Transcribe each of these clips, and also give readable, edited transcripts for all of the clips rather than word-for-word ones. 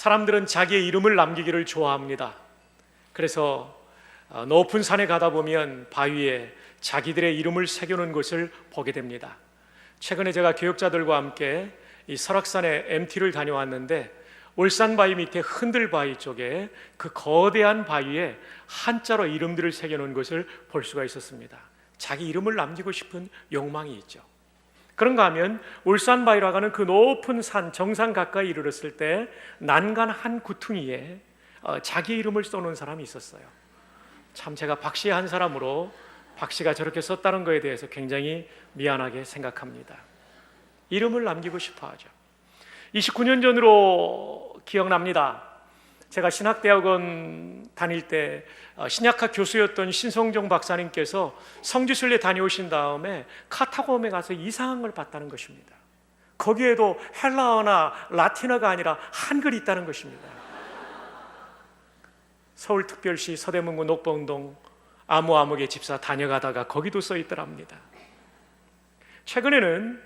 사람들은 자기의 이름을 남기기를 좋아합니다. 그래서 높은 산에 가다 보면 바위에 자기들의 이름을 새겨놓은 것을 보게 됩니다. 최근에 제가 교역자들과 함께 이 설악산에 MT를 다녀왔는데 울산 바위 밑에 흔들 바위 쪽에 그 거대한 바위에 한자로 이름들을 새겨놓은 것을 볼 수가 있었습니다. 자기 이름을 남기고 싶은 욕망이 있죠. 그런가 하면 울산 바위라고 하는 그 높은 산 정상 가까이 이르렀을 때 난간 한 구퉁이에 자기 이름을 써놓은 사람이 있었어요. 참 제가 박씨의 한 사람으로 박씨가 저렇게 썼다는 것에 대해서 굉장히 미안하게 생각합니다. 이름을 남기고 싶어 하죠. 29년 전으로 기억납니다. 제가 신학대학원 다닐 때 신약학 교수였던 신성종 박사님께서 성지순례 다녀오신 다음에 카타콤에 가서 이상한 걸 봤다는 것입니다. 거기에도 헬라어나 라틴어가 아니라 한글이 있다는 것입니다. 서울특별시 서대문구 녹봉동 아무아무개 집사 다녀가다가 거기도 써 있더랍니다. 최근에는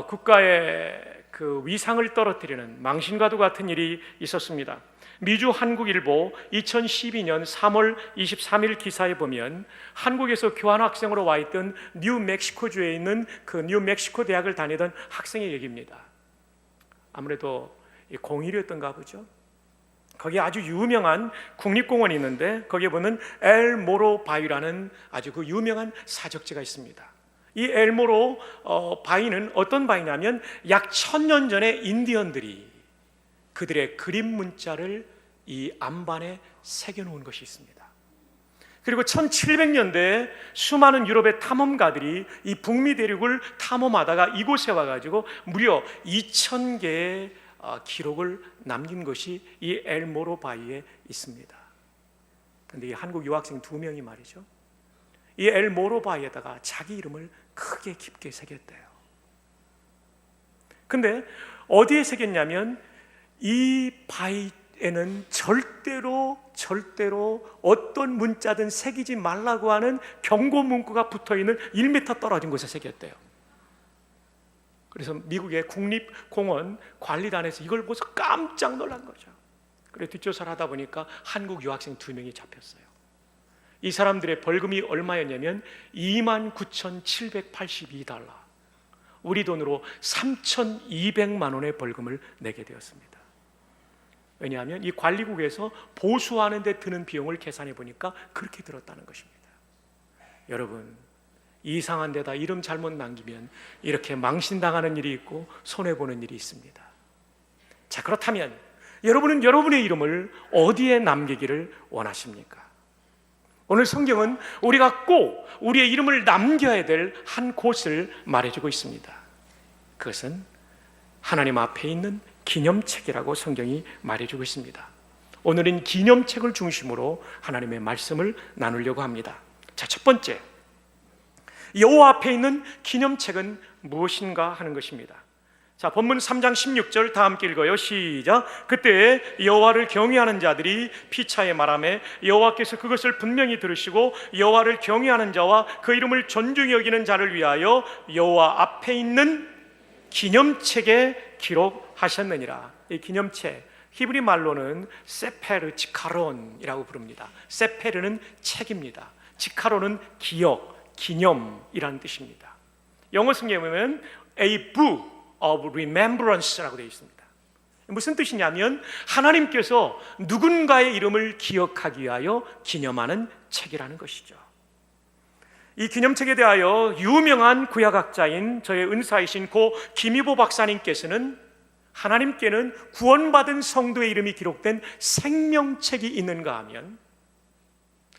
국가의 그 위상을 떨어뜨리는 망신과도 같은 일이 있었습니다. 미주 한국일보 2012년 3월 23일 기사에 보면 한국에서 교환학생으로 와 있던 뉴멕시코주에 있는 그 뉴멕시코 대학을 다니던 학생의 얘기입니다. 아무래도 공일이었던가 보죠. 거기에 아주 유명한 국립공원이 있는데 거기에 보면 엘모로 바위라는 아주 그 유명한 사적지가 있습니다. 이 엘모로 바위는 어떤 바위냐면 약 1000년 전에 인디언들이 그들의 그림 문자를 이 안반에 새겨놓은 것이 있습니다. 그리고 1700년대에 수많은 유럽의 탐험가들이 이 북미 대륙을 탐험하다가 이곳에 와가지고 무려 2000개의 기록을 남긴 것이 이 엘모로 바위에 있습니다. 그런데 이 한국 유학생 2명이 말이죠, 이 엘모로 바위에다가 자기 이름을 크게 깊게 새겼대요. 근데 어디에 새겼냐면 이 바위에는 절대로 어떤 문자든 새기지 말라고 하는 경고 문구가 붙어있는 1m 떨어진 곳에 새겼대요. 그래서 미국의 국립공원 관리단에서 이걸 보고서 깜짝 놀란 거죠. 그래서 뒷조사를 하다 보니까 한국 유학생 2명이 잡혔어요. 이 사람들의 벌금이 얼마였냐면 29,782달러, 우리 돈으로 3,200만 원의 벌금을 내게 되었습니다. 왜냐하면 이 관리국에서 보수하는 데 드는 비용을 계산해 보니까 그렇게 들었다는 것입니다. 여러분, 이상한 데다 이름 잘못 남기면 이렇게 망신당하는 일이 있고 손해보는 일이 있습니다. 자, 그렇다면 여러분은 여러분의 이름을 어디에 남기기를 원하십니까? 오늘 성경은 우리가 꼭 우리의 이름을 남겨야 될 한 곳을 말해주고 있습니다. 그것은 하나님 앞에 있는 기념책이라고 성경이 말해주고 있습니다. 오늘은 기념책을 중심으로 하나님의 말씀을 나누려고 합니다. 자, 첫 번째, 여호와 앞에 있는 기념책은 무엇인가 하는 것입니다. 자, 본문 3장 16절 다 함께 읽어요. 시작. 그때 여호와를 경외하는 자들이 피차에 말하매 여호와께서 그것을 분명히 들으시고 여호와를 경외하는 자와 그 이름을 존중히 여기는 자를 위하여 여호와 앞에 있는 기념책에 기록하셨느니라. 이 기념책, 히브리 말로는 세페르 지카론이라고 부릅니다. 세페르는 책입니다. 지카론은 기억, 기념이라는 뜻입니다. 영어 성경에 보면 A book of remembrance라고 되어 있습니다. 무슨 뜻이냐면 하나님께서 누군가의 이름을 기억하기 위하여 기념하는 책이라는 것이죠. 이 기념책에 대하여 유명한 구약학자인 저의 은사이신 고 김희보 박사님께서는 하나님께는 구원받은 성도의 이름이 기록된 생명책이 있는가 하면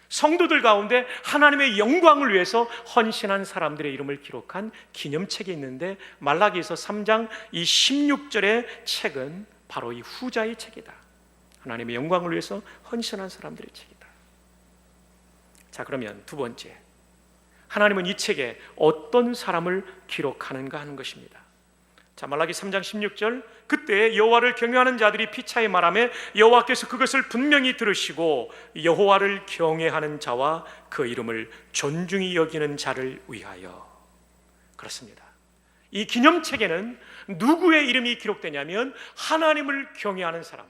성도들 가운데 하나님의 영광을 위해서 헌신한 사람들의 이름을 기록한 기념책이 있는데 말라기서 3장 이 16절의 책은 바로 이 후자의 책이다. 하나님의 영광을 위해서 헌신한 사람들의 책이다. 자, 그러면 두 번째, 하나님은 이 책에 어떤 사람을 기록하는가 하는 것입니다. 자, 말라기 3장 16절, 그때 여호와를 경외하는 자들이 피차에 말하며 여호와께서 그것을 분명히 들으시고 여호와를 경외하는 자와 그 이름을 존중히 여기는 자를 위하여. 그렇습니다. 이 기념책에는 누구의 이름이 기록되냐면 하나님을 경외하는 사람,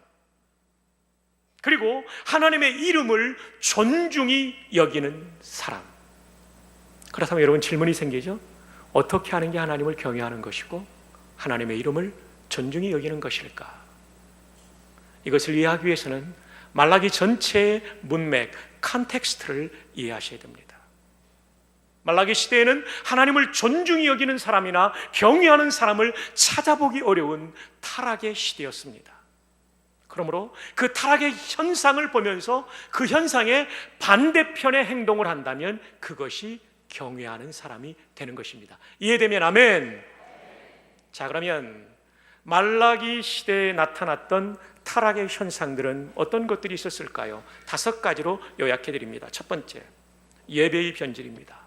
그리고 하나님의 이름을 존중히 여기는 사람. 그렇다면 여러분 질문이 생기죠? 어떻게 하는 게 하나님을 경외하는 것이고 하나님의 이름을 존중히 여기는 것일까? 이것을 이해하기 위해서는 말라기 전체의 문맥, 컨텍스트를 이해하셔야 됩니다. 말라기 시대에는 하나님을 존중히 여기는 사람이나 경외하는 사람을 찾아보기 어려운 타락의 시대였습니다. 그러므로 그 타락의 현상을 보면서 그 현상의 반대편의 행동을 한다면 그것이 경외하는 사람이 되는 것입니다. 이해되면 아멘. 자, 그러면 말라기 시대에 나타났던 타락의 현상들은 어떤 것들이 있었을까요? 5가지로 요약해 드립니다. 첫 번째, 예배의 변질입니다.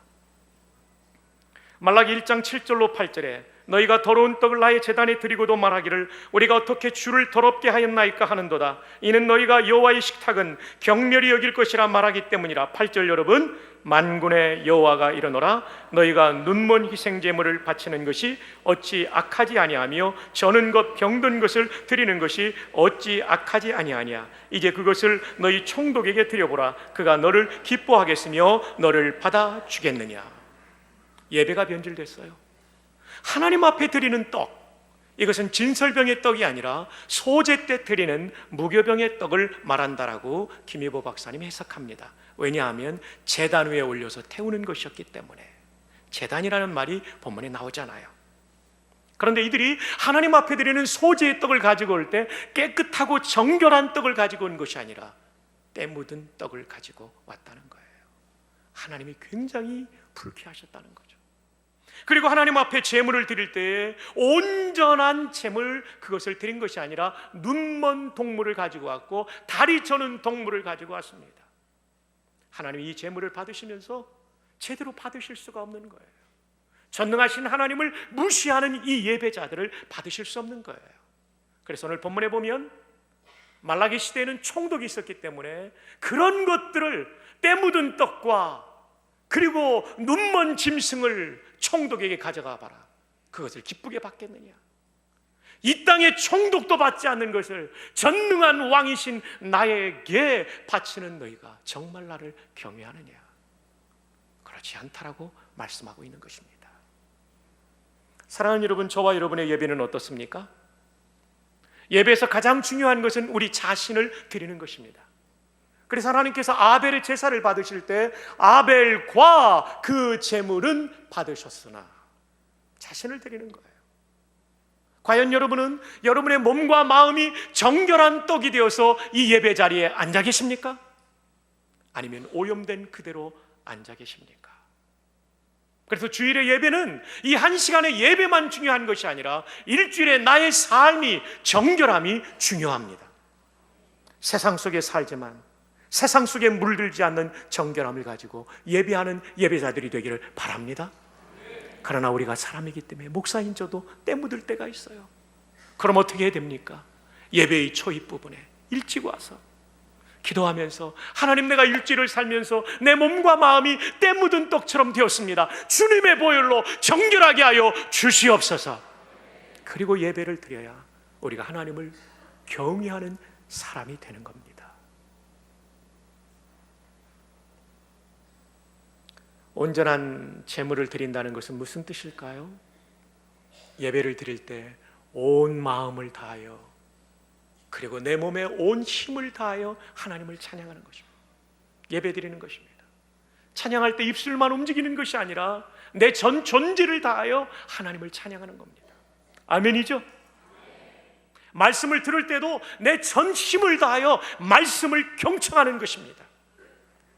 말라기 1장 7절로 8절에 너희가 더러운 떡을 나의 제단에 드리고도 말하기를 우리가 어떻게 주를 더럽게 하였나이까 하는도다. 이는 너희가 여호와의 식탁은 경멸히 여길 것이라 말하기 때문이라. 8절 여러분, 만군의 여호와가 이르노라. 너희가 눈먼 희생제물을 바치는 것이 어찌 악하지 아니하며 저는 것 병든 것을 드리는 것이 어찌 악하지 아니하냐. 이제 그것을 너희 총독에게 드려보라. 그가 너를 기뻐하겠으며 너를 받아주겠느냐. 예배가 변질됐어요. 하나님 앞에 드리는 떡, 이것은 진설병의 떡이 아니라 소제 때 드리는 무교병의 떡을 말한다라고 김희보 박사님이 해석합니다. 왜냐하면 제단 위에 올려서 태우는 것이었기 때문에. 제단이라는 말이 본문에 나오잖아요. 그런데 이들이 하나님 앞에 드리는 소제의 떡을 가지고 올 때 깨끗하고 정결한 떡을 가지고 온 것이 아니라 때 묻은 떡을 가지고 왔다는 거예요. 하나님이 굉장히 불쾌하셨다는 거죠. 그리고 하나님 앞에 제물을 드릴 때에 온전한 제물, 그것을 드린 것이 아니라 눈먼 동물을 가지고 왔고 다리 저는 동물을 가지고 왔습니다. 하나님이 이 제물을 받으시면서 제대로 받으실 수가 없는 거예요. 전능하신 하나님을 무시하는 이 예배자들을 받으실 수 없는 거예요. 그래서 오늘 본문에 보면 말라기 시대에는 총독이 있었기 때문에 그런 것들을 때 묻은 떡과 그리고 눈먼 짐승을 총독에게 가져가 봐라. 그것을 기쁘게 받겠느냐? 이 땅의 총독도 받지 않는 것을 전능한 왕이신 나에게 바치는 너희가 정말 나를 경외하느냐? 그렇지 않다라고 말씀하고 있는 것입니다. 사랑하는 여러분, 저와 여러분의 예배는 어떻습니까? 예배에서 가장 중요한 것은 우리 자신을 드리는 것입니다. 그래서 하나님께서 아벨의 제사를 받으실 때 아벨과 그 제물은 받으셨으나 자신을 드리는 거예요. 과연 여러분은 여러분의 몸과 마음이 정결한 떡이 되어서 이 예배 자리에 앉아 계십니까? 아니면 오염된 그대로 앉아 계십니까? 그래서 주일의 예배는 이 1시간의 예배만 중요한 것이 아니라 일주일의 나의 삶이, 정결함이 중요합니다. 세상 속에 살지만 세상 속에 물들지 않는 정결함을 가지고 예배하는 예배자들이 되기를 바랍니다. 그러나 우리가 사람이기 때문에 목사인 저도 때 묻을 때가 있어요. 그럼 어떻게 해야 됩니까? 예배의 초입 부분에 일찍 와서 기도하면서 하나님, 내가 일주일을 살면서 내 몸과 마음이 때 묻은 떡처럼 되었습니다. 주님의 보혈로 정결하게 하여 주시옵소서. 그리고 예배를 드려야 우리가 하나님을 경외하는 사람이 되는 겁니다. 온전한 제물을 드린다는 것은 무슨 뜻일까요? 예배를 드릴 때 온 마음을 다하여 그리고 내 몸에 온 힘을 다하여 하나님을 찬양하는 것입니다. 예배 드리는 것입니다. 찬양할 때 입술만 움직이는 것이 아니라 내 전 존재를 다하여 하나님을 찬양하는 겁니다. 아멘이죠? 말씀을 들을 때도 내 전 힘을 다하여 말씀을 경청하는 것입니다.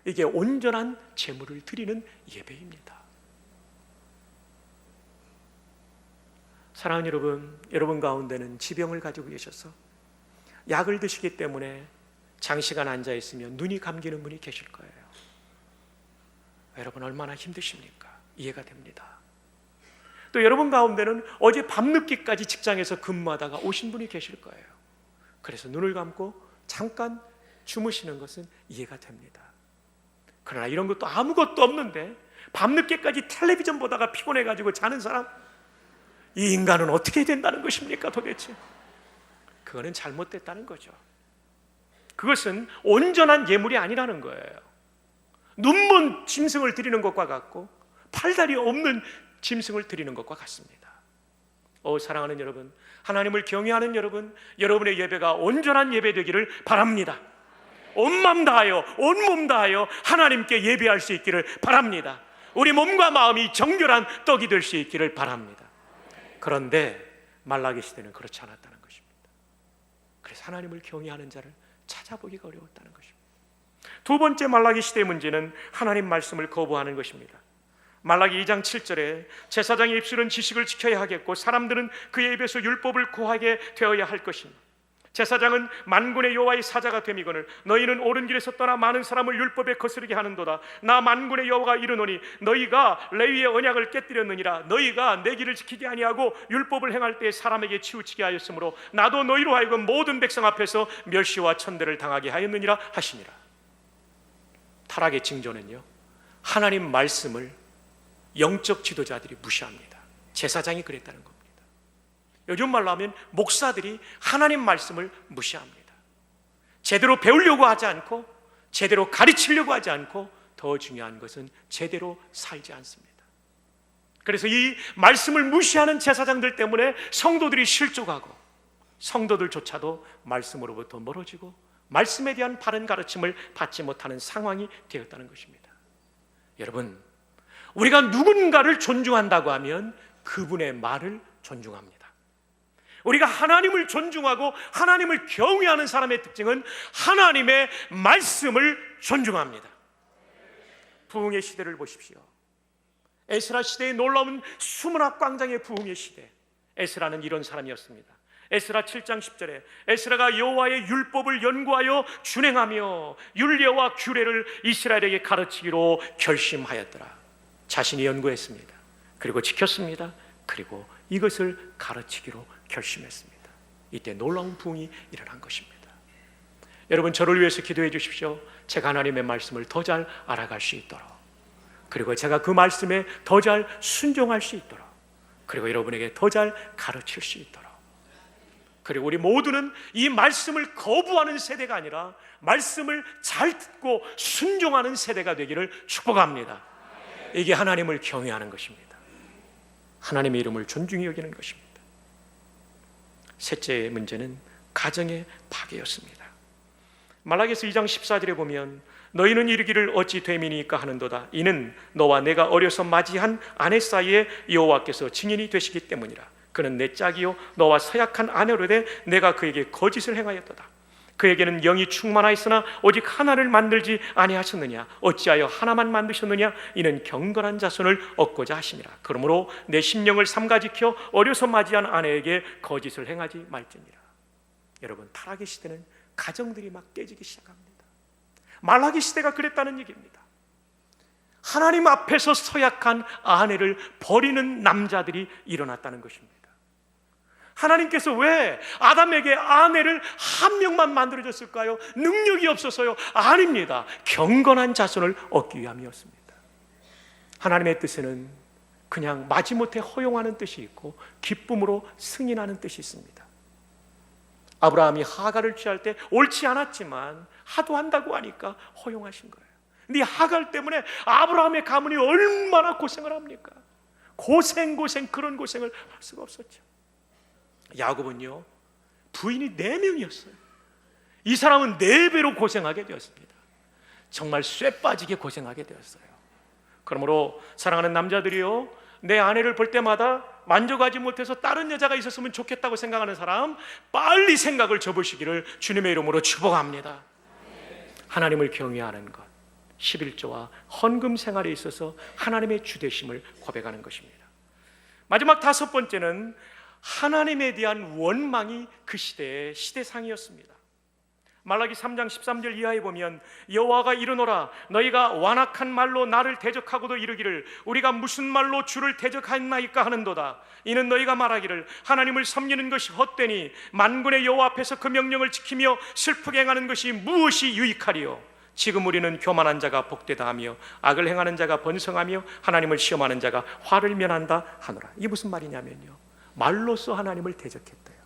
이게 온전한 제물을 드리는 예배입니다. 사랑하는 여러분, 여러분 가운데는 지병을 가지고 계셔서 약을 드시기 때문에 장시간 앉아 있으면 눈이 감기는 분이 계실 거예요. 여러분 얼마나 힘드십니까? 이해가 됩니다. 또 여러분 가운데는 어제 밤늦게까지 직장에서 근무하다가 오신 분이 계실 거예요. 그래서 눈을 감고 잠깐 주무시는 것은 이해가 됩니다. 그러나 이런 것도 아무것도 없는데 밤늦게까지 텔레비전 보다가 피곤해가지고 자는 사람, 이 인간은 어떻게 된다는 것입니까 도대체? 그거는 잘못됐다는 거죠. 그것은 온전한 예물이 아니라는 거예요. 눈먼 짐승을 드리는 것과 같고 팔다리 없는 짐승을 드리는 것과 같습니다. 사랑하는 여러분, 하나님을 경외하는 여러분, 여러분의 예배가 온전한 예배 되기를 바랍니다. 온 맘 다하여 온 몸 다하여 하나님께 예배할 수 있기를 바랍니다. 우리 몸과 마음이 정결한 떡이 될 수 있기를 바랍니다. 그런데 말라기 시대는 그렇지 않았다는 것입니다. 그래서 하나님을 경외하는 자를 찾아보기가 어려웠다는 것입니다. 두 번째 말라기 시대의 문제는 하나님 말씀을 거부하는 것입니다. 말라기 2장 7절에 제사장의 입술은 지식을 지켜야 하겠고 사람들은 그의 입에서 율법을 구하게 되어야 할 것이니 제사장은 만군의 여호와의 사자가 됨이거늘 너희는 옳은 길에서 떠나 많은 사람을 율법에 거스르게 하는도다. 나 만군의 여호와가 이르노니 너희가 레위의 언약을 깨뜨렸느니라. 너희가 내 길을 지키지 아니하고 율법을 행할 때 사람에게 치우치게 하였으므로 나도 너희로 하여금 모든 백성 앞에서 멸시와 천대를 당하게 하였느니라 하시니라. 타락의 징조는요, 하나님 말씀을 영적 지도자들이 무시합니다. 제사장이 그랬다는 겁니다. 요즘 말로 하면 목사들이 하나님 말씀을 무시합니다. 제대로 배우려고 하지 않고 제대로 가르치려고 하지 않고 더 중요한 것은 제대로 살지 않습니다. 그래서 이 말씀을 무시하는 제사장들 때문에 성도들이 실족하고 성도들조차도 말씀으로부터 멀어지고 말씀에 대한 바른 가르침을 받지 못하는 상황이 되었다는 것입니다. 여러분, 우리가 누군가를 존중한다고 하면 그분의 말을 존중합니다. 우리가 하나님을 존중하고 하나님을 경외하는 사람의 특징은 하나님의 말씀을 존중합니다. 부흥의 시대를 보십시오. 에스라 시대의 놀라운 수문학 광장의 부흥의 시대, 에스라는 이런 사람이었습니다. 에스라 7장 10절에 에스라가 여호와의 율법을 연구하여 준행하며 율례와 규례를 이스라엘에게 가르치기로 결심하였더라. 자신이 연구했습니다. 그리고 지켰습니다. 그리고 이것을 가르치기로 결심했습니다. 이때 놀라운 부흥이 일어난 것입니다. 여러분, 저를 위해서 기도해 주십시오. 제가 하나님의 말씀을 더 잘 알아갈 수 있도록, 그리고 제가 그 말씀에 더 잘 순종할 수 있도록, 그리고 여러분에게 더 잘 가르칠 수 있도록, 그리고 우리 모두는 이 말씀을 거부하는 세대가 아니라 말씀을 잘 듣고 순종하는 세대가 되기를 축복합니다. 이게 하나님을 경외하는 것입니다. 하나님의 이름을 존중히 여기는 것입니다. 셋째 문제는 가정의 파괴였습니다. 말라기서 2장 14절에 보면 너희는 이르기를 어찌 됨이니까 하는도다. 이는 너와 내가 어려서 맞이한 아내 사이에 여호와께서 증인이 되시기 때문이라. 그는 내 짝이요 너와 서약한 아내로되 내가 그에게 거짓을 행하였도다. 그에게는 영이 충만하였으나 오직 하나를 만들지 아니하셨느냐. 어찌하여 하나만 만드셨느냐. 이는 경건한 자손을 얻고자 하심이라. 그러므로 내 심령을 삼가지켜 어려서 맞이한 아내에게 거짓을 행하지 말지니라. 여러분, 타락의 시대는 가정들이 막 깨지기 시작합니다. 말라기 시대가 그랬다는 얘기입니다. 하나님 앞에서 서약한 아내를 버리는 남자들이 일어났다는 것입니다. 하나님께서 왜 아담에게 아내를 한 명만 만들어줬을까요? 능력이 없어서요? 아닙니다. 경건한 자손을 얻기 위함이었습니다. 하나님의 뜻에는 그냥 마지못해 허용하는 뜻이 있고 기쁨으로 승인하는 뜻이 있습니다. 아브라함이 하갈을 취할 때 옳지 않았지만 하도 한다고 하니까 허용하신 거예요. 근데 이 하갈 때문에 아브라함의 가문이 얼마나 고생을 합니까? 고생 그런 고생을 할 수가 없었죠. 야곱은요, 부인이 4명이었어요. 이 사람은 4배로 고생하게 되었습니다. 정말 쇠 빠지게 고생하게 되었어요. 그러므로 사랑하는 남자들이요, 내 아내를 볼 때마다 만족하지 못해서 다른 여자가 있었으면 좋겠다고 생각하는 사람, 빨리 생각을 접으시기를 주님의 이름으로 축복합니다. 하나님을 경외하는 것, 11조와 헌금 생활에 있어서 하나님의 주되심을 고백하는 것입니다. 마지막 5번째는 하나님에 대한 원망이 그 시대의 시대상이었습니다. 말라기 3장 13절 이하에 보면 여호와가 이르노라 너희가 완악한 말로 나를 대적하고도 이르기를 우리가 무슨 말로 주를 대적하였나이까 하는도다. 이는 너희가 말하기를 하나님을 섬기는 것이 헛되니 만군의 여호와 앞에서 그 명령을 지키며 슬프게 행하는 것이 무엇이 유익하리요. 지금 우리는 교만한 자가 복되다 하며 악을 행하는 자가 번성하며 하나님을 시험하는 자가 화를 면한다 하노라. 이게 무슨 말이냐면요, 말로써 하나님을 대적했대요.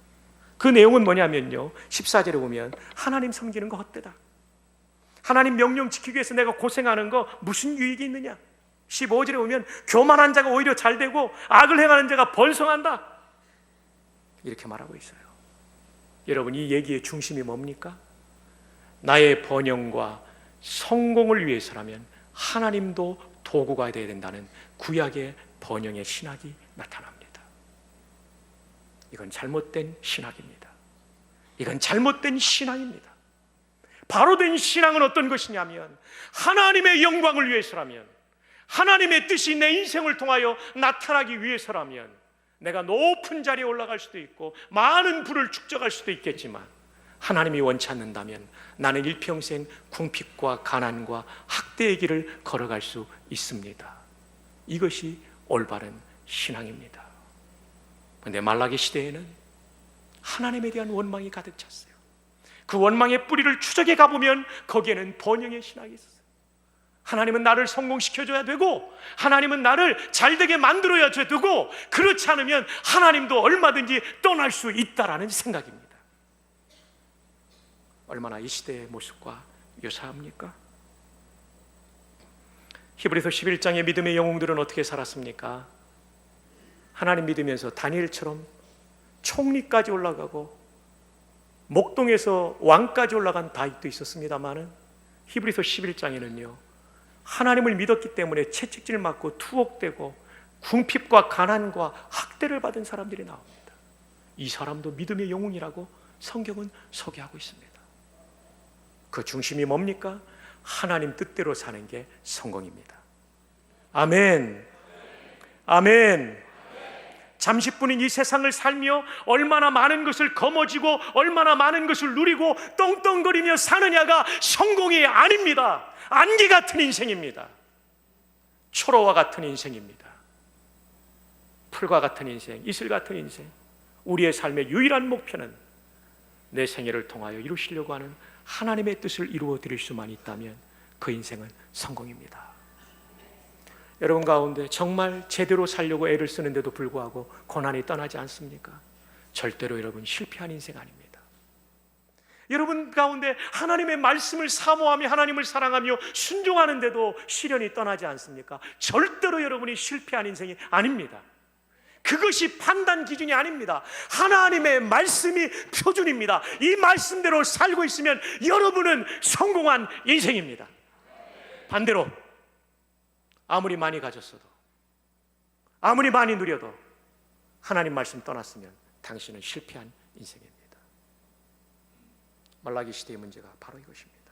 그 내용은 뭐냐면요, 14절에 보면 하나님 섬기는 거 헛되다. 하나님 명령 지키기 위해서 내가 고생하는 거 무슨 유익이 있느냐. 15절에 보면 교만한 자가 오히려 잘 되고 악을 행하는 자가 번성한다, 이렇게 말하고 있어요. 여러분, 이 얘기의 중심이 뭡니까? 나의 번영과 성공을 위해서라면 하나님도 도구가 되어야 된다는 구약의 번영의 신학이 나타납니다. 이건 잘못된 신학입니다. 이건 잘못된 신앙입니다. 바로 된 신앙은 어떤 것이냐면 하나님의 영광을 위해서라면, 하나님의 뜻이 내 인생을 통하여 나타나기 위해서라면 내가 높은 자리에 올라갈 수도 있고 많은 부를 축적할 수도 있겠지만 하나님이 원치 않는다면 나는 일평생 궁핍과 가난과 학대의 길을 걸어갈 수 있습니다. 이것이 올바른 신앙입니다. 그런데 말라기 시대에는 하나님에 대한 원망이 가득 찼어요. 그 원망의 뿌리를 추적해 가보면 거기에는 번영의 신학이 있었어요. 하나님은 나를 성공시켜줘야 되고 하나님은 나를 잘되게 만들어야 되고 그렇지 않으면 하나님도 얼마든지 떠날 수 있다라는 생각입니다. 얼마나 이 시대의 모습과 유사합니까? 히브리서 11장의 믿음의 영웅들은 어떻게 살았습니까? 하나님 믿으면서 다니엘처럼 총리까지 올라가고 목동에서 왕까지 올라간 다윗도 있었습니다마는 히브리서 11장에는요, 하나님을 믿었기 때문에 채찍질 맞고 투옥되고 궁핍과 가난과 학대를 받은 사람들이 나옵니다. 이 사람도 믿음의 영웅이라고 성경은 소개하고 있습니다. 그 중심이 뭡니까? 하나님 뜻대로 사는 게 성공입니다. 아멘. 아멘. 잠시뿐인 이 세상을 살며 얼마나 많은 것을 거머쥐고 얼마나 많은 것을 누리고 떵떵거리며 사느냐가 성공이 아닙니다. 안개 같은 인생입니다. 초로와 같은 인생입니다. 풀과 같은 인생, 이슬 같은 인생. 우리의 삶의 유일한 목표는 내 생애를 통하여 이루시려고 하는 하나님의 뜻을 이루어 드릴 수만 있다면 그 인생은 성공입니다. 여러분 가운데 정말 제대로 살려고 애를 쓰는데도 불구하고 고난이 떠나지 않습니까? 절대로 여러분 실패한 인생 아닙니다. 여러분 가운데 하나님의 말씀을 사모하며 하나님을 사랑하며 순종하는데도 시련이 떠나지 않습니까? 절대로 여러분이 실패한 인생이 아닙니다. 그것이 판단 기준이 아닙니다. 하나님의 말씀이 표준입니다. 이 말씀대로 살고 있으면 여러분은 성공한 인생입니다. 반대로 아무리 많이 가졌어도, 아무리 많이 누려도 하나님 말씀 떠났으면 당신은 실패한 인생입니다. 말라기 시대의 문제가 바로 이것입니다.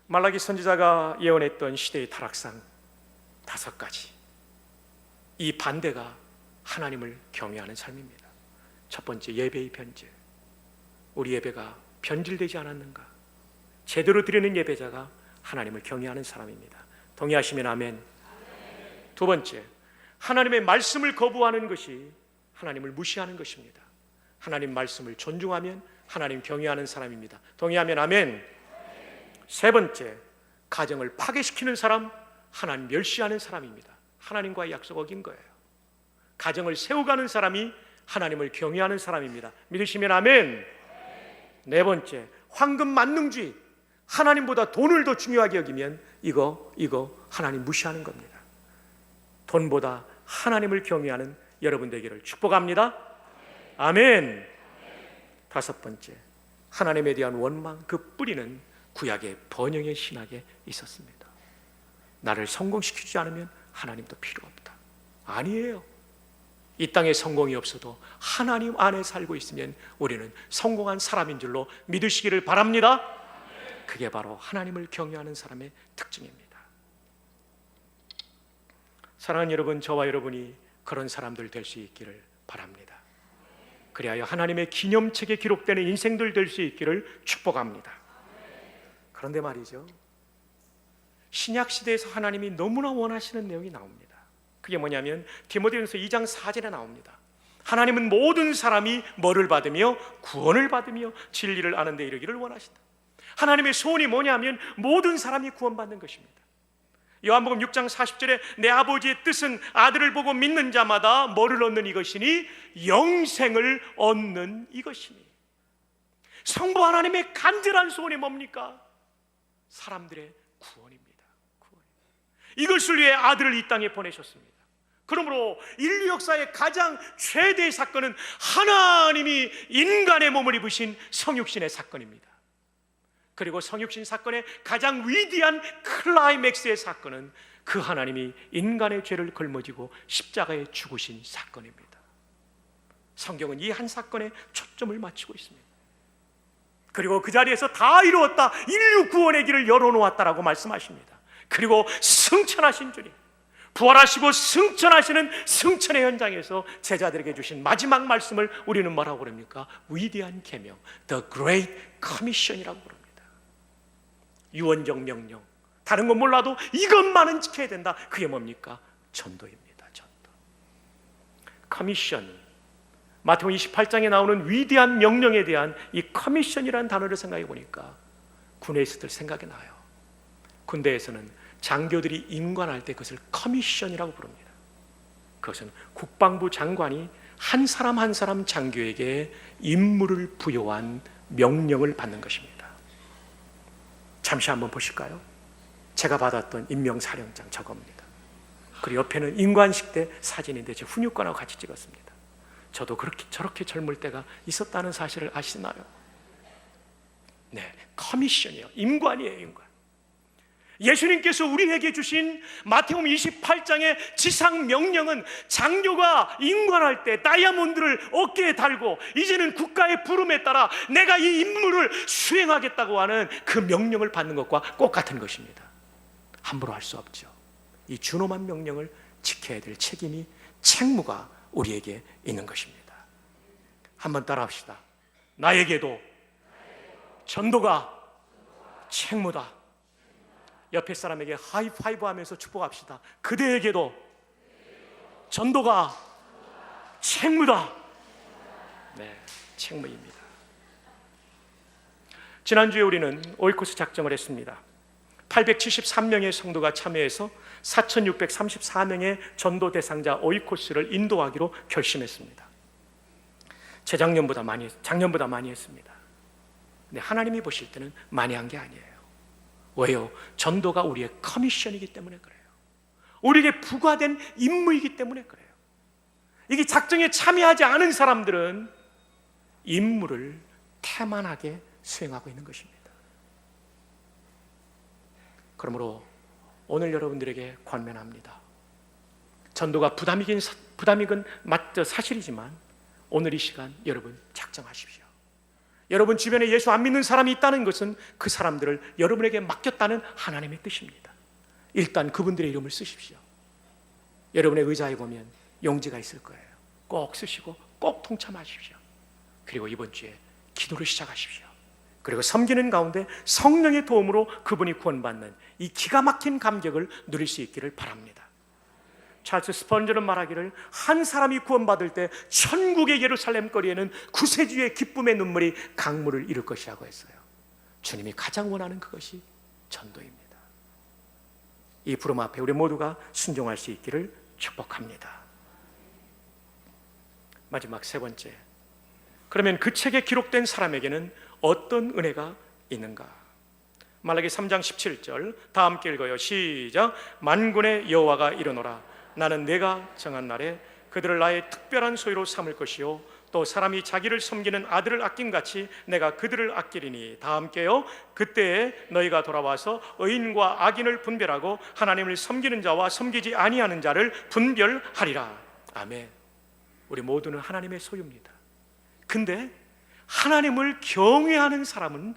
말라기 선지자가 예언했던 시대의 타락상 5가지, 이 반대가 하나님을 경외하는 삶입니다. 첫 번째, 예배의 변질. 우리 예배가 변질되지 않았는가? 제대로 드리는 예배자가 하나님을 경외하는 사람입니다. 동의하시면 아멘. 두 번째, 하나님의 말씀을 거부하는 것이 하나님을 무시하는 것입니다. 하나님 말씀을 존중하면 하나님 경외하는 사람입니다. 동의하면 아멘. 세 번째, 가정을 파괴시키는 사람, 하나님 멸시하는 사람입니다. 하나님과의 약속 어긴 거예요. 가정을 세워가는 사람이 하나님을 경외하는 사람입니다. 믿으시면 아멘. 네 번째, 황금 만능주의. 하나님보다 돈을 더 중요하게 여기면 이거 하나님 무시하는 겁니다. 돈보다 하나님을 경외하는 여러분 되기를 축복합니다. 아멘. 다섯 번째, 하나님에 대한 원망, 그 뿌리는 구약의 번영의 신학에 있었습니다. 나를 성공시키지 않으면 하나님도 필요 없다. 아니에요. 이 땅에 성공이 없어도 하나님 안에 살고 있으면 우리는 성공한 사람인 줄로 믿으시기를 바랍니다. 그게 바로 하나님을 경외하는 사람의 특징입니다. 사랑하는 여러분, 저와 여러분이 그런 사람들 될 수 있기를 바랍니다. 그리하여 하나님의 기념책에 기록되는 인생들 될 수 있기를 축복합니다. 그런데 말이죠, 신약시대에서 하나님이 너무나 원하시는 내용이 나옵니다. 그게 뭐냐면 디모데전서 2장 4절에 나옵니다. 하나님은 모든 사람이 뭐를 받으며 구원을 받으며 진리를 아는 데 이르기를 원하신다. 하나님의 소원이 뭐냐면 모든 사람이 구원받는 것입니다. 요한복음 6장 40절에 내 아버지의 뜻은 아들을 보고 믿는 자마다 뭐를 얻는 이것이니? 영생을 얻는 이것이니. 성부 하나님의 간절한 소원이 뭡니까? 사람들의 구원입니다. 이것을 위해 아들을 이 땅에 보내셨습니다. 그러므로 인류 역사의 가장 최대의 사건은 하나님이 인간의 몸을 입으신 성육신의 사건입니다. 그리고 성육신 사건의 가장 위대한 클라이맥스의 사건은 그 하나님이 인간의 죄를 걸머지고 십자가에 죽으신 사건입니다. 성경은 이 한 사건에 초점을 맞추고 있습니다. 그리고 그 자리에서 다 이루었다, 인류 구원의 길을 열어놓았다라고 말씀하십니다. 그리고 승천하신 주님, 부활하시고 승천하시는 승천의 현장에서 제자들에게 주신 마지막 말씀을 우리는 뭐라고 그럽니까? 위대한 계명, The Great Commission이라고 그럽니다. 유언적 명령, 다른 건 몰라도 이것만은 지켜야 된다. 그게 뭡니까? 전도입니다. 전도. 커미션, 마태복음 28장에 나오는 위대한 명령에 대한 이 커미션이라는 단어를 생각해 보니까 군에 있을 때 생각이 나요. 군대에서는 장교들이 임관할 때 그것을 커미션이라고 부릅니다. 그것은 국방부 장관이 한 사람 한 사람 장교에게 임무를 부여한 명령을 받는 것입니다. 잠시 한번 보실까요? 제가 받았던 임명사령장 저겁니다. 그리고 옆에는 임관식 때 사진인데 제 훈육관하고 같이 찍었습니다. 저도 저렇게 젊을 때가 있었다는 사실을 아시나요? 네, 커미션이에요. 임관이에요, 임관. 예수님께서 우리에게 주신 마태복음 28장의 지상 명령은 장교가 임관할 때 다이아몬드를 어깨에 달고 이제는 국가의 부름에 따라 내가 이 임무를 수행하겠다고 하는 그 명령을 받는 것과 똑같은 것입니다. 함부로 할 수 없죠. 이 준엄한 명령을 지켜야 될 책임이, 책무가 우리에게 있는 것입니다. 한번 따라합시다. 나에게도 전도가 책무다. 옆에 사람에게 하이파이브 하면서 축복합시다. 그대에게도 전도가 책무다. 네, 책무입니다. 지난주에 우리는 오이코스 작정을 했습니다. 873명의 성도가 참여해서 4634명의 전도 대상자 오이코스를 인도하기로 결심했습니다. 작년보다 많이 했습니다. 근데 하나님이 보실 때는 많이 한 게 아니에요. 왜요? 전도가 우리의 커미션이기 때문에 그래요. 우리에게 부과된 임무이기 때문에 그래요. 이게 작정에 참여하지 않은 사람들은 임무를 태만하게 수행하고 있는 것입니다. 그러므로 오늘 여러분들에게 권면합니다. 전도가 부담이긴 사실이지만 오늘 이 시간 여러분 작정하십시오. 여러분 주변에 예수 안 믿는 사람이 있다는 것은 그 사람들을 여러분에게 맡겼다는 하나님의 뜻입니다. 일단 그분들의 이름을 쓰십시오. 여러분의 의자에 보면 용지가 있을 거예요. 꼭 쓰시고 꼭 통참하십시오. 그리고 이번 주에 기도를 시작하십시오. 그리고 섬기는 가운데 성령의 도움으로 그분이 구원받는 이 기가 막힌 감격을 누릴 수 있기를 바랍니다. 찰스 스펀저는 말하기를 한 사람이 구원받을 때 천국의 예루살렘 거리에는 구세주의 기쁨의 눈물이 강물을 이룰 것이라고 했어요. 주님이 가장 원하는 그것이 전도입니다. 이 부름 앞에 우리 모두가 순종할 수 있기를 축복합니다. 마지막 세 번째, 그러면 그 책에 기록된 사람에게는 어떤 은혜가 있는가? 말라기 3장 17절 다 함께 읽어요. 시작. 만군의 여호와가 이르노라 나는 내가 정한 날에 그들을 나의 특별한 소유로 삼을 것이요 또 사람이 자기를 섬기는 아들을 아낌같이 내가 그들을 아끼리니. 다 함께요. 그때에 너희가 돌아와서 의인과 악인을 분별하고 하나님을 섬기는 자와 섬기지 아니하는 자를 분별하리라. 아멘. 우리 모두는 하나님의 소유입니다. 근데 하나님을 경외하는 사람은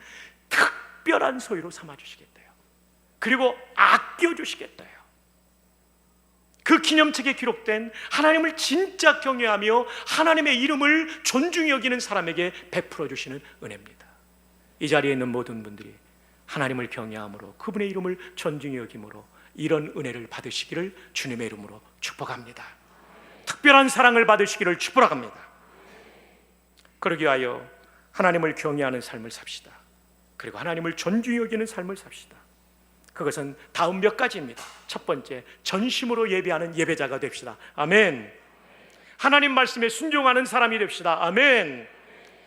특별한 소유로 삼아주시겠대요. 그리고 아껴주시겠대요. 그 기념책에 기록된 하나님을 진짜 경외하며 하나님의 이름을 존중히 여기는 사람에게 베풀어 주시는 은혜입니다. 이 자리에 있는 모든 분들이 하나님을 경외함으로 그분의 이름을 존중히 여김으로 이런 은혜를 받으시기를 주님의 이름으로 축복합니다. 특별한 사랑을 받으시기를 축복합니다. 그러기 위하여 하나님을 경외하는 삶을 삽시다. 그리고 하나님을 존중히 여기는 삶을 삽시다. 그것은 다음 몇 가지입니다. 첫 번째, 전심으로 예배하는 예배자가 됩시다. 아멘. 하나님 말씀에 순종하는 사람이 됩시다. 아멘.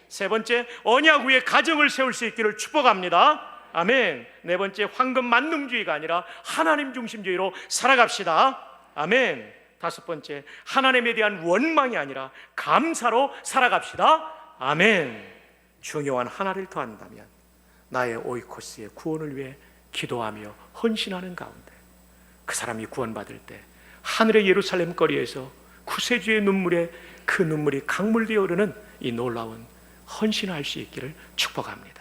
세 번째, 언약 위에 가정을 세울 수 있기를 축복합니다. 아멘. 네 번째, 황금 만능주의가 아니라 하나님 중심주의로 살아갑시다. 아멘. 다섯 번째, 하나님에 대한 원망이 아니라 감사로 살아갑시다. 아멘. 중요한 하나를 더한다면 나의 오이코스의 구원을 위해 기도하며 헌신하는 가운데 그 사람이 구원받을 때 하늘의 예루살렘 거리에서 구세주의 눈물에 그 눈물이 강물되어 흐르는 이 놀라운 헌신할 수 있기를 축복합니다.